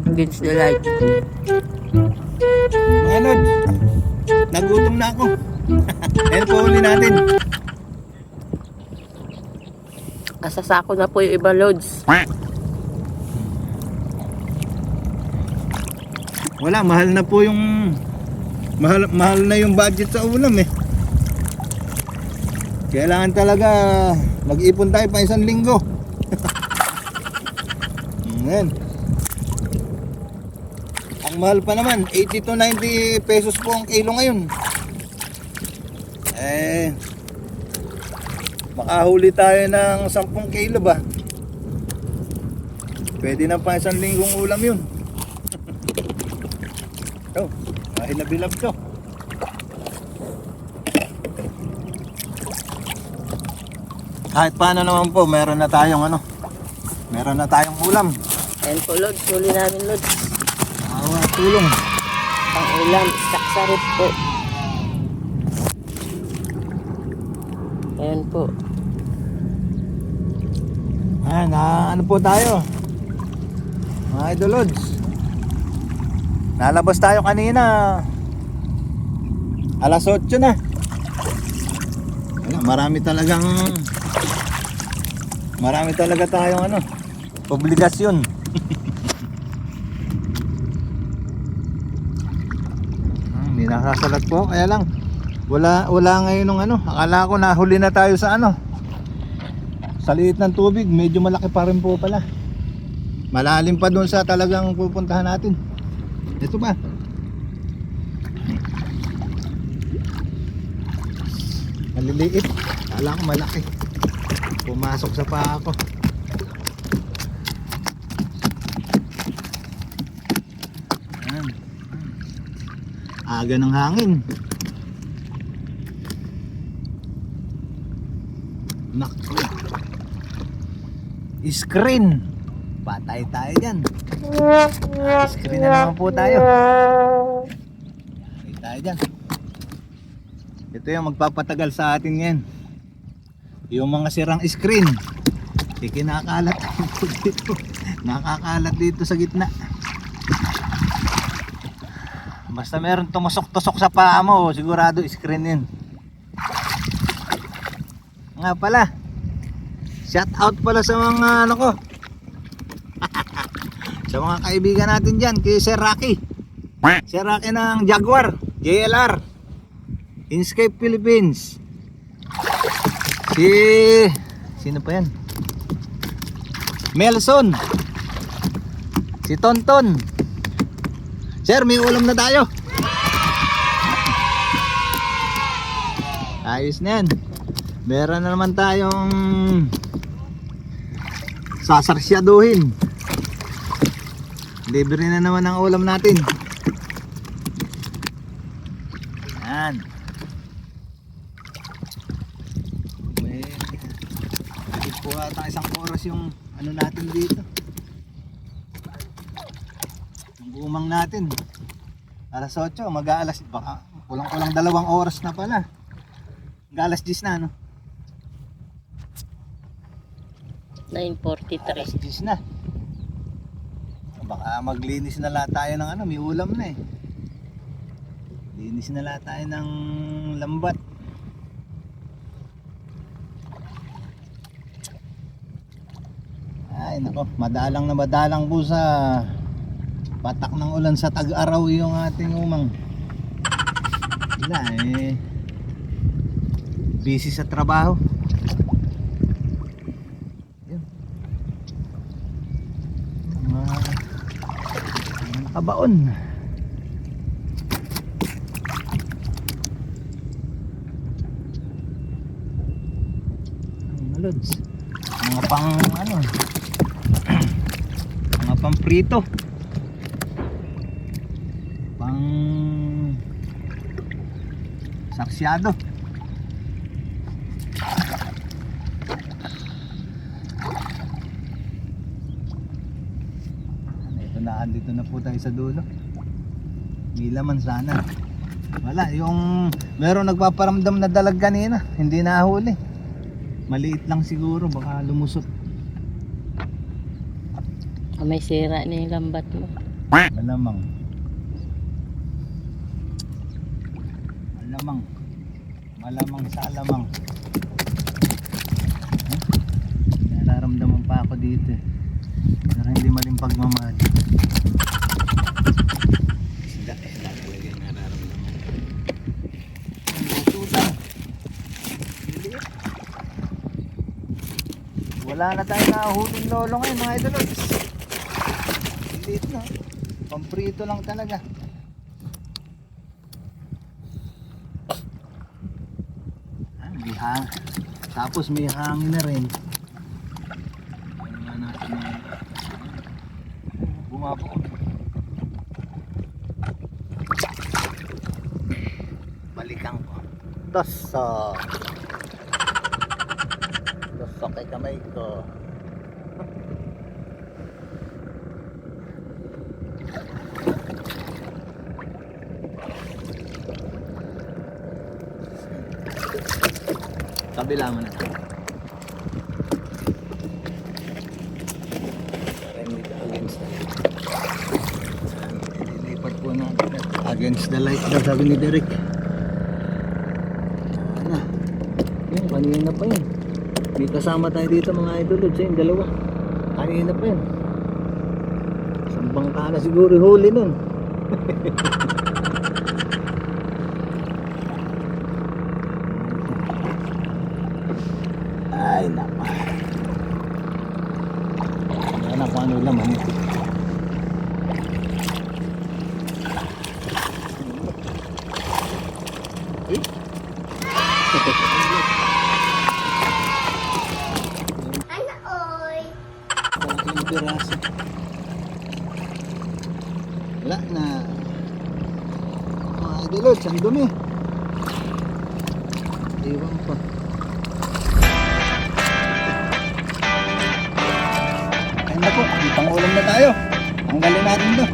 Against the light. Mga lods, nagutom na ako. Ayan po huli natin. Asasako na po yung iba, lods. Wala, mahal na po yung mahal na yung budget sa ulam eh. Kailangan talaga mag-ipon tayo pa isang linggo. Ayan. Ang mahal pa naman, 80 to 90 pesos po ang kilo ngayon. Eh, makahuli tayo ng 10 kilo ba? Pwede na pa isang linggong ulam yun. Oh, mahilabilab to. Kahit paano naman po, meron na tayong ulam. Ayan po, lods. Huli namin, lods. Tulong. Pang ulam. Saksarip po. Ayan po. Ano po tayo? Mga idolods. Nalabas tayo kanina. Alas 8 na. Marami talaga tayong obligasyon. Hindi nakasalat po, kaya lang wala ngayon ng akala ko nahuli na tayo sa sa liit ng tubig, medyo malaki pa rin po pala. Malalim pa doon sa talagang pupuntahan natin. Ito ba? Maliliit. Akala ko malaki. Pumasok sa paa ko. Ayan. Aga ng hangin. Naku. Screen. Patay tayo dyan. Screen na naman po tayo. Patay tayo dyan. Ito yung magpapatagal sa atin ngayon. Yung mga sirang screen. Kinakalat dito. Nakakalat dito sa gitna. Basta meron tumusok-tusok sa paa mo, sigurado screen yun. Nga pala, shout out pala sa mga sa mga kaibigan natin dyan, kay Sir Rocky. Sir Rocky ng Jaguar JLR Inscape Philippines. Sino pa yan? Melson. Si Tonton. Sir, may ulam na tayo. Ayos na yan. Meron na naman tayong sasarsyaduhin. Libre na naman ang ulam natin. Yan. May po ata isang oras yung natin dito. Yung umang natin. Alas 8, mag-aalas. Baka kulang-kulang 2 oras na pala. Mag-aalas 10 na, 9:43. Alas 10 na. Baka maglinis na lahat tayo ng may ulam na eh. Linis na lahat tayo ng lambat. Ay nako, madalang po sa patak ng ulan sa tag-araw yung ating umang. Wala eh, busy sa trabaho. Kabaon. Mga lods, mga pang mga pang prito, pang saksyado. Andito na po tayo sa dulo. Hindi laman sana. Wala, yung meron nagpaparamdam na dalag kanina, hindi nahuli. Maliit lang siguro, baka lumusot. May sira na yung lambat mo. Malamang. Malamang. Malamang sa alamang. Nararamdaman pa ako dito eh. Pero hindi maling pagmamahal. Isda talaga yung nararamdaman. Ang tutang. Liliit. Wala na tayo nahuhuling lolo ngayon mga idolods. Liliit na. Pamprito lang talaga. May tapos may hangin na rin. Bumabok. Balikan ko. Doso. Doso kay kamay ko. Kabila mo na. Lilipat po natin against the light daw sabi ni Derek. Ano? Yun, kanina pa yun. May kasama tayo dito mga idol. Yung dalawa. Kanina pa yun. Isang bangka na siguro huli nun. Ay napa. Ano kung ano laman ito. Ang piraso. Wala na. Mga idolods, ang dumi. Iwan pa. Ayun na po, may pangulam na tayo. Tanggalin natin to.